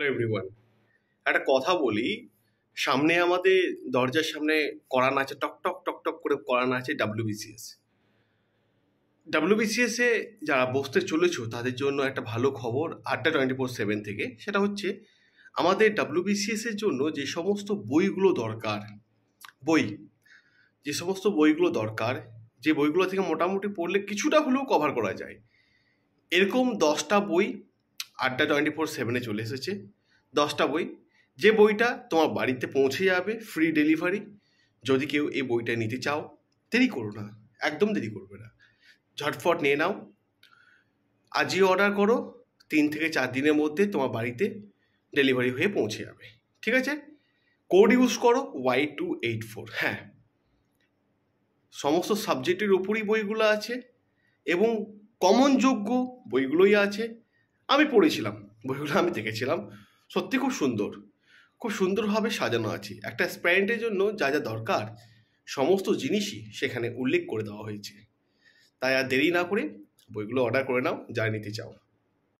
Everyone. একটা কথা বলি, সামনে আমাদের দরজার সামনে করান আছে, টক টক টক টক করে করান আছে WBCS। WBCS-এ যারা বসতে চলেছো তাদের জন্য একটা ভালো খবর আড্ডা 24/7 থেকে। সেটা হচ্ছে আমাদের WBCS-এর জন্য যে সমস্ত বইগুলো দরকার, যে সমস্ত বইগুলো দরকার, যে বইগুলো থেকে মোটামুটি পড়লে কিছুটা হলেও কভার করা যায়, এরকম 10টা বই আড্ডা 24/7-এ চলে এসেছে। 10টা বই, যে বইটা তোমার বাড়িতে পৌঁছে যাবে, ফ্রি ডেলিভারি। যদি কেউ এই বইটা নিতে চাও, দেরি করো না, একদম দেরি করবে না, ঝটফট নিয়ে নাও। আজই অর্ডার করো, 3 থেকে 4 দিনের মধ্যে তোমার বাড়িতে ডেলিভারি হয়ে পৌঁছে যাবে। ঠিক আছে? কোড ইউজ করো Y284। হ্যাঁ, সমস্ত সাবজেক্টের উপরই বইগুলো আছে এবং কমন যোগ্য বইগুলোই আছে। আমি পড়েছিলাম, বইগুলো আমি দেখেছিলাম, সত্যি খুব সুন্দর, খুব সুন্দরভাবে সাজানো আছে। একটা অ্যাসপাইরেন্টের জন্য যা যা দরকার সমস্ত জিনিসই সেখানে উল্লেখ করে দেওয়া হয়েছে। তাই আর দেরি না করে বইগুলো অর্ডার করে নাও, যা নিতে চাও।